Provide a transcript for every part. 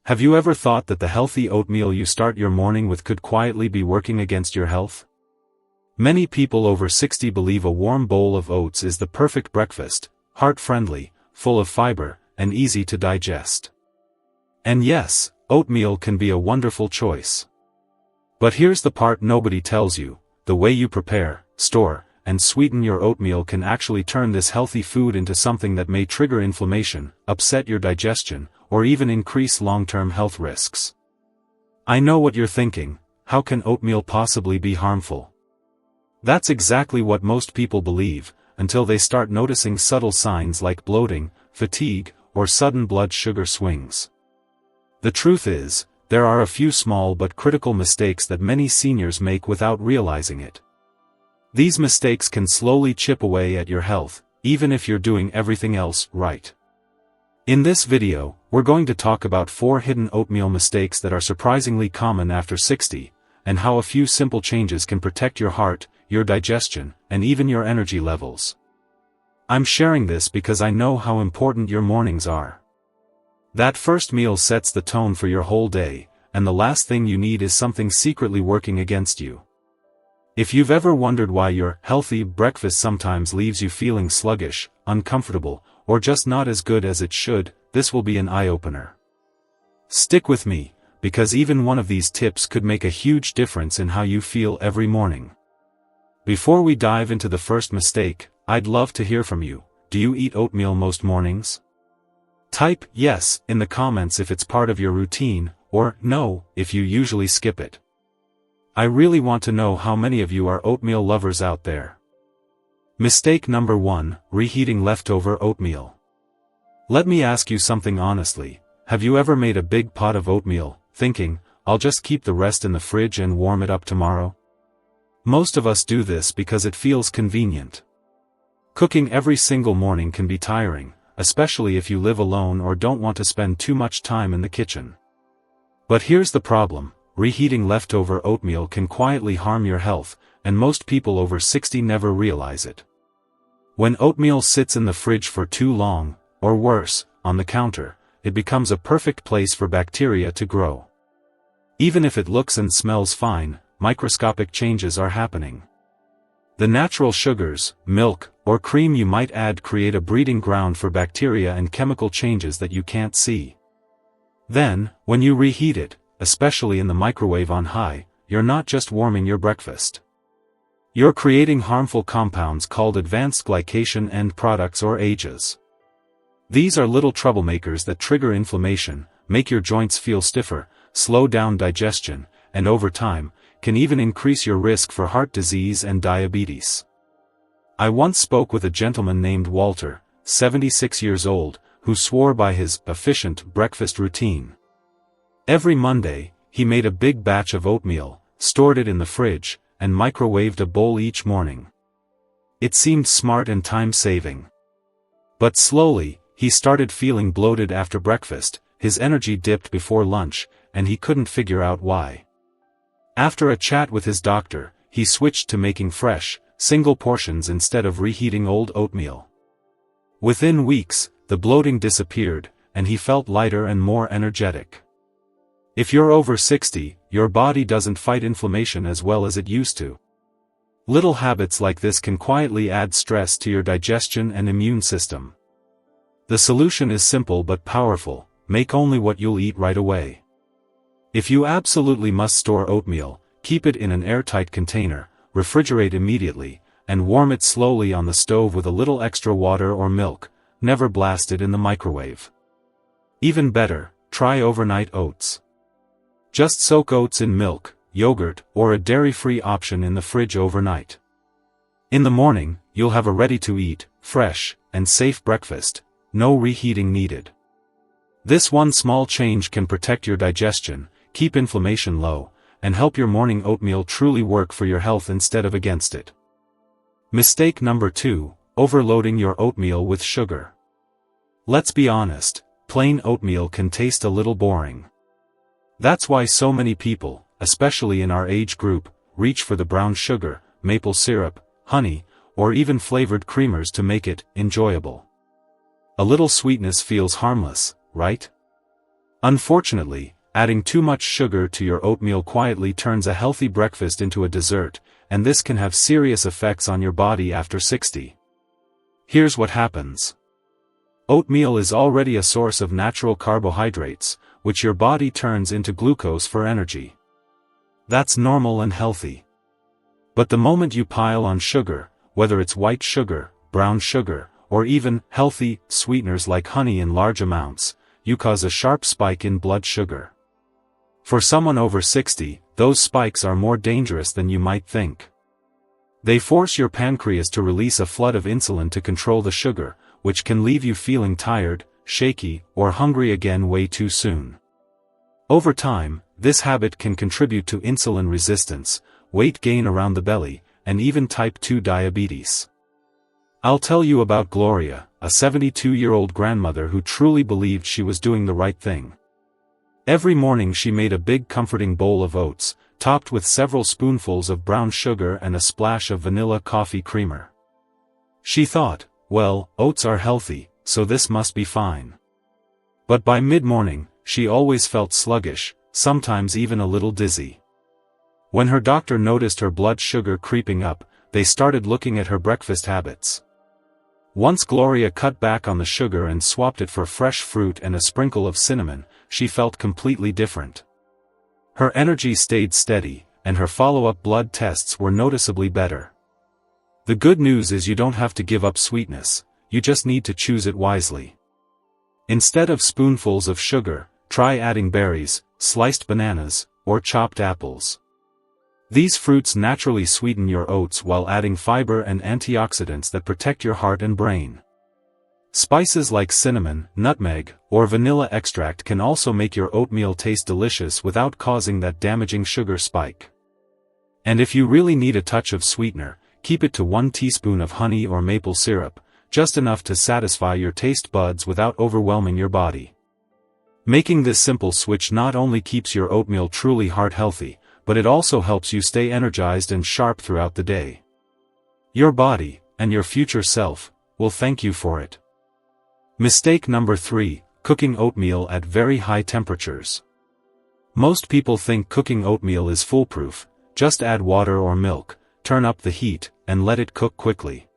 Have you ever thought that the healthy oatmeal you start your morning with could quietly be working against your health? Many people over 60 believe a warm bowl of oats is the perfect breakfast, heart-friendly, full of fiber, and easy to digest. And yes, oatmeal can be a wonderful choice. But here's the part nobody tells you: the way you prepare, store, and sweeten your oatmeal can actually turn this healthy food into something that may trigger inflammation, upset your digestion, or even increase long-term health risks. I know what you're thinking: how can oatmeal possibly be harmful? That's exactly what most people believe, until they start noticing subtle signs like bloating, fatigue, or sudden blood sugar swings. The truth is, there are a few small but critical mistakes that many seniors make without realizing it. These mistakes can slowly chip away at your health, even if you're doing everything else right. In this video, we're going to talk about 4 hidden oatmeal mistakes that are surprisingly common after 60, and how a few simple changes can protect your heart, your digestion, and even your energy levels. I'm sharing this because I know how important your mornings are. That first meal sets the tone for your whole day, and the last thing you need is something secretly working against you. If you've ever wondered why your healthy breakfast sometimes leaves you feeling sluggish, uncomfortable, or just not as good as it should, this will be an eye-opener. Stick with me, because even one of these tips could make a huge difference in how you feel every morning. Before we dive into the first mistake, I'd love to hear from you. Do you eat oatmeal most mornings? Type yes in the comments if it's part of your routine, or no if you usually skip it. I really want to know how many of you are oatmeal lovers out there. Mistake number 1: reheating leftover oatmeal. Let me ask you something honestly: have you ever made a big pot of oatmeal, thinking, "I'll just keep the rest in the fridge and warm it up tomorrow"? Most of us do this because it feels convenient. Cooking every single morning can be tiring, especially if you live alone or don't want to spend too much time in the kitchen. But here's the problem: reheating leftover oatmeal can quietly harm your health, and most people over 60 never realize it. When oatmeal sits in the fridge for too long, or worse, on the counter, it becomes a perfect place for bacteria to grow. Even if it looks and smells fine, microscopic changes are happening. The natural sugars, milk, or cream you might add create a breeding ground for bacteria and chemical changes that you can't see. Then, when you reheat it, especially in the microwave on high, you're not just warming your breakfast. You're creating harmful compounds called advanced glycation end products, or AGEs. These are little troublemakers that trigger inflammation, make your joints feel stiffer, slow down digestion, and over time, can even increase your risk for heart disease and diabetes. I once spoke with a gentleman named Walter, 76 years old, who swore by his efficient breakfast routine. Every Monday, he made a big batch of oatmeal, stored it in the fridge, and microwaved a bowl each morning. It seemed smart and time-saving. But slowly, he started feeling bloated after breakfast, his energy dipped before lunch, and he couldn't figure out why. After a chat with his doctor, he switched to making fresh, single portions instead of reheating old oatmeal. Within weeks, the bloating disappeared, and he felt lighter and more energetic. If you're over 60, your body doesn't fight inflammation as well as it used to. Little habits like this can quietly add stress to your digestion and immune system. The solution is simple but powerful: make only what you'll eat right away. If you absolutely must store oatmeal, keep it in an airtight container, refrigerate immediately, and warm it slowly on the stove with a little extra water or milk. Never blast it in the microwave. Even better, try overnight oats. Just soak oats in milk, yogurt, or a dairy-free option in the fridge overnight. In the morning, you'll have a ready-to-eat, fresh, and safe breakfast, no reheating needed. This one small change can protect your digestion, keep inflammation low, and help your morning oatmeal truly work for your health instead of against it. Mistake number 2: overloading your oatmeal with sugar. Let's be honest, plain oatmeal can taste a little boring. That's why so many people, especially in our age group, reach for the brown sugar, maple syrup, honey, or even flavored creamers to make it enjoyable. A little sweetness feels harmless, right? Unfortunately, adding too much sugar to your oatmeal quietly turns a healthy breakfast into a dessert, and this can have serious effects on your body after 60. Here's what happens. Oatmeal is already a source of natural carbohydrates, which your body turns into glucose for energy. That's normal and healthy. But the moment you pile on sugar, whether it's white sugar, brown sugar, or even healthy sweeteners like honey in large amounts, you cause a sharp spike in blood sugar. For someone over 60, those spikes are more dangerous than you might think. They force your pancreas to release a flood of insulin to control the sugar, which can leave you feeling tired, shaky, or hungry again way too soon. Over time, this habit can contribute to insulin resistance, weight gain around the belly, and even type 2 diabetes. I'll tell you about Gloria, a 72-year-old grandmother who truly believed she was doing the right thing. Every morning she made a big comforting bowl of oats, topped with several spoonfuls of brown sugar and a splash of vanilla coffee creamer. She thought, well, oats are healthy, so this must be fine. But by mid-morning, she always felt sluggish, sometimes even a little dizzy. When her doctor noticed her blood sugar creeping up, they started looking at her breakfast habits. Once Gloria cut back on the sugar and swapped it for fresh fruit and a sprinkle of cinnamon, she felt completely different. Her energy stayed steady, and her follow-up blood tests were noticeably better. The good news is you don't have to give up sweetness, you just need to choose it wisely. Instead of spoonfuls of sugar, try adding berries, sliced bananas, or chopped apples. These fruits naturally sweeten your oats while adding fiber and antioxidants that protect your heart and brain. Spices like cinnamon, nutmeg, or vanilla extract can also make your oatmeal taste delicious without causing that damaging sugar spike. And if you really need a touch of sweetener, keep it to 1 teaspoon of honey or maple syrup, just enough to satisfy your taste buds without overwhelming your body. Making this simple switch not only keeps your oatmeal truly heart-healthy, but it also helps you stay energized and sharp throughout the day. Your body, and your future self, will thank you for it. Mistake number 3, cooking oatmeal at very high temperatures. Most people think cooking oatmeal is foolproof, just add water or milk, turn up the heat, and let it cook quickly.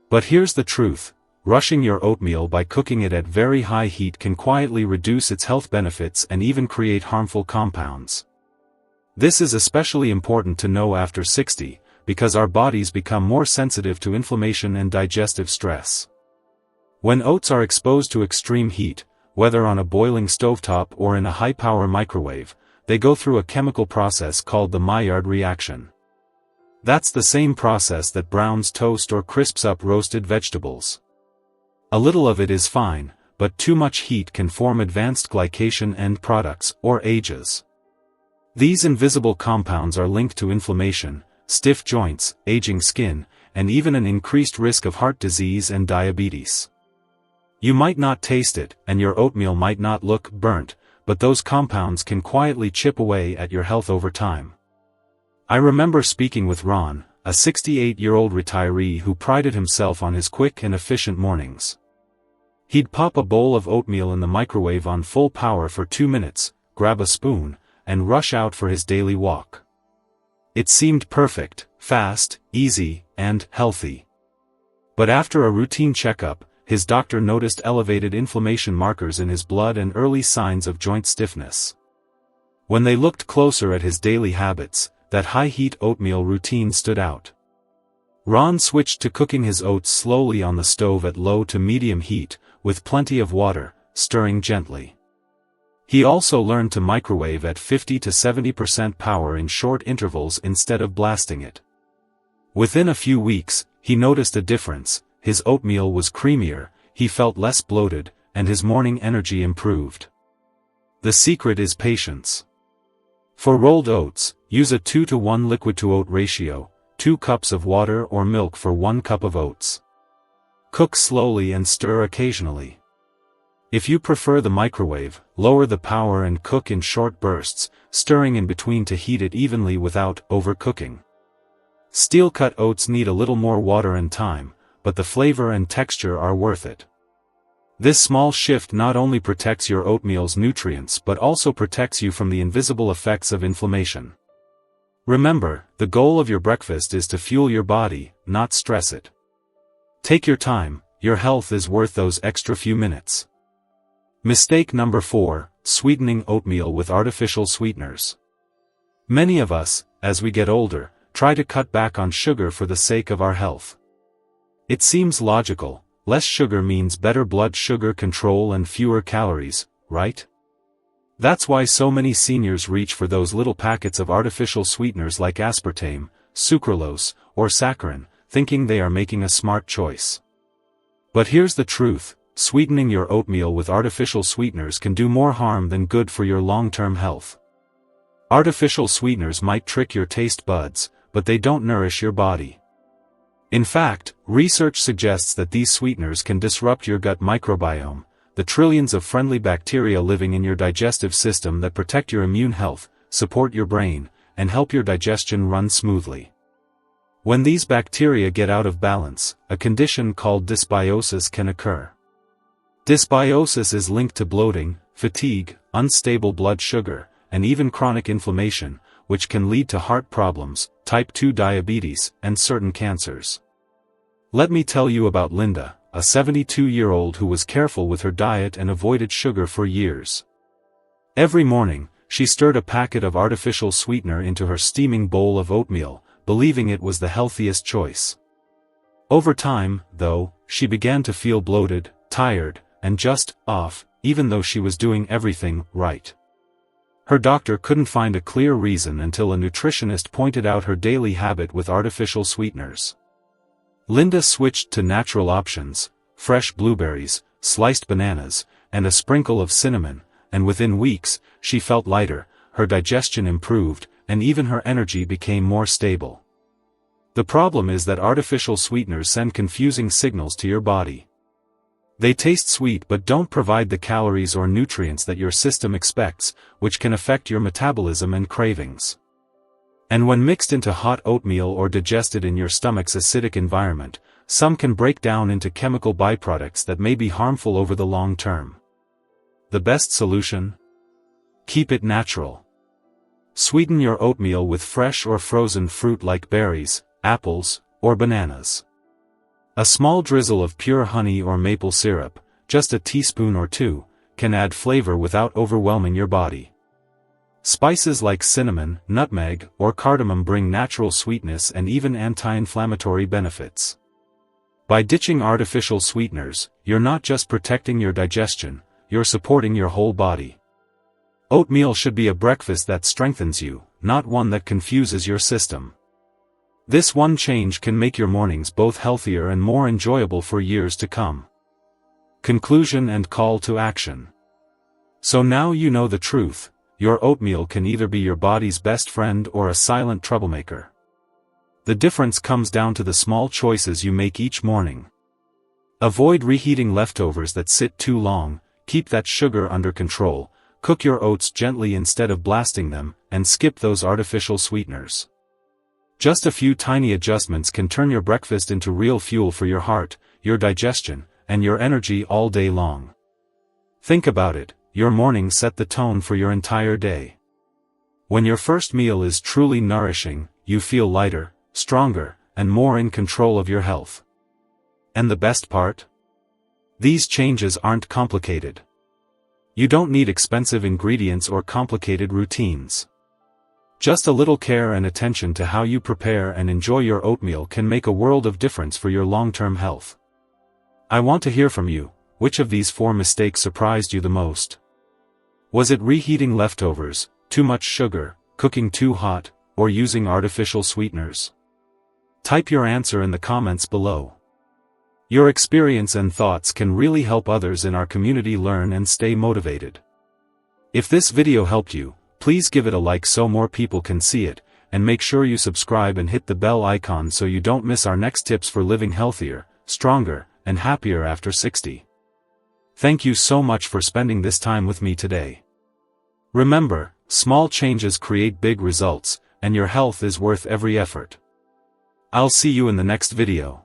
But here's the truth, rushing your oatmeal by cooking it at very high heat can quietly reduce its health benefits and even create harmful compounds. This is especially important to know after 60, because our bodies become more sensitive to inflammation and digestive stress. When oats are exposed to extreme heat, whether on a boiling stovetop or in a high-power microwave, they go through a chemical process called the Maillard reaction. That's the same process that browns toast or crisps up roasted vegetables. A little of it is fine, but too much heat can form advanced glycation end products, or AGEs. These invisible compounds are linked to inflammation, stiff joints, aging skin, and even an increased risk of heart disease and diabetes. You might not taste it, and your oatmeal might not look burnt, but those compounds can quietly chip away at your health over time. I remember speaking with Ron, a 68-year-old retiree who prided himself on his quick and efficient mornings. He'd pop a bowl of oatmeal in the microwave on full power for 2 minutes, grab a spoon, and rush out for his daily walk. It seemed perfect, fast, easy, and healthy. But after a routine checkup, his doctor noticed elevated inflammation markers in his blood and early signs of joint stiffness. When they looked closer at his daily habits, that high-heat oatmeal routine stood out. Ron switched to cooking his oats slowly on the stove at low to medium heat, with plenty of water, stirring gently. He also learned to microwave at 50 to 70% power in short intervals instead of blasting it. Within a few weeks, he noticed a difference. His oatmeal was creamier, he felt less bloated, and his morning energy improved. The secret is patience. For rolled oats, use a 2-to-1 liquid-to-oat ratio, 2 cups of water or milk for 1 cup of oats. Cook slowly and stir occasionally. If you prefer the microwave, lower the power and cook in short bursts, stirring in between to heat it evenly without overcooking. Steel-cut oats need a little more water and time, but the flavor and texture are worth it. This small shift not only protects your oatmeal's nutrients but also protects you from the invisible effects of inflammation. Remember, the goal of your breakfast is to fuel your body, not stress it. Take your time, your health is worth those extra few minutes. Mistake number 4, sweetening oatmeal with artificial sweeteners. Many of us, as we get older, try to cut back on sugar for the sake of our health. It seems logical. Less sugar means better blood sugar control and fewer calories, right? That's why so many seniors reach for those little packets of artificial sweeteners like aspartame, sucralose, or saccharin, thinking they are making a smart choice. But here's the truth, sweetening your oatmeal with artificial sweeteners can do more harm than good for your long-term health. Artificial sweeteners might trick your taste buds, but they don't nourish your body. In fact, research suggests that these sweeteners can disrupt your gut microbiome, the trillions of friendly bacteria living in your digestive system that protect your immune health, support your brain, and help your digestion run smoothly. When these bacteria get out of balance, a condition called dysbiosis can occur. Dysbiosis is linked to bloating, fatigue, unstable blood sugar, and even chronic inflammation, which can lead to heart problems, type 2 diabetes, and certain cancers. Let me tell you about Linda, a 72-year-old who was careful with her diet and avoided sugar for years. Every morning, she stirred a packet of artificial sweetener into her steaming bowl of oatmeal, believing it was the healthiest choice. Over time, though, she began to feel bloated, tired, and just off, even though she was doing everything right. Her doctor couldn't find a clear reason until a nutritionist pointed out her daily habit with artificial sweeteners. Linda switched to natural options, fresh blueberries, sliced bananas, and a sprinkle of cinnamon, and within weeks, she felt lighter, her digestion improved, and even her energy became more stable. The problem is that artificial sweeteners send confusing signals to your body. They taste sweet but don't provide the calories or nutrients that your system expects, which can affect your metabolism and cravings. And when mixed into hot oatmeal or digested in your stomach's acidic environment, some can break down into chemical byproducts that may be harmful over the long term. The best solution? Keep it natural. Sweeten your oatmeal with fresh or frozen fruit like berries, apples, or bananas. A small drizzle of pure honey or maple syrup, just a teaspoon or two, can add flavor without overwhelming your body. Spices like cinnamon, nutmeg, or cardamom bring natural sweetness and even anti-inflammatory benefits. By ditching artificial sweeteners, you're not just protecting your digestion, you're supporting your whole body. Oatmeal should be a breakfast that strengthens you, not one that confuses your system. This one change can make your mornings both healthier and more enjoyable for years to come. Conclusion and call to action. So now you know the truth, your oatmeal can either be your body's best friend or a silent troublemaker. The difference comes down to the small choices you make each morning. Avoid reheating leftovers that sit too long, keep that sugar under control, cook your oats gently instead of blasting them, and skip those artificial sweeteners. Just a few tiny adjustments can turn your breakfast into real fuel for your heart, your digestion, and your energy all day long. Think about it, your mornings set the tone for your entire day. When your first meal is truly nourishing, you feel lighter, stronger, and more in control of your health. And the best part? These changes aren't complicated. You don't need expensive ingredients or complicated routines. Just a little care and attention to how you prepare and enjoy your oatmeal can make a world of difference for your long-term health. I want to hear from you, which of these 4 mistakes surprised you the most? Was it reheating leftovers, too much sugar, cooking too hot, or using artificial sweeteners? Type your answer in the comments below. Your experience and thoughts can really help others in our community learn and stay motivated. If this video helped you, please give it a like so more people can see it, and make sure you subscribe and hit the bell icon so you don't miss our next tips for living healthier, stronger, and happier after 60. Thank you so much for spending this time with me today. Remember, small changes create big results, and your health is worth every effort. I'll see you in the next video.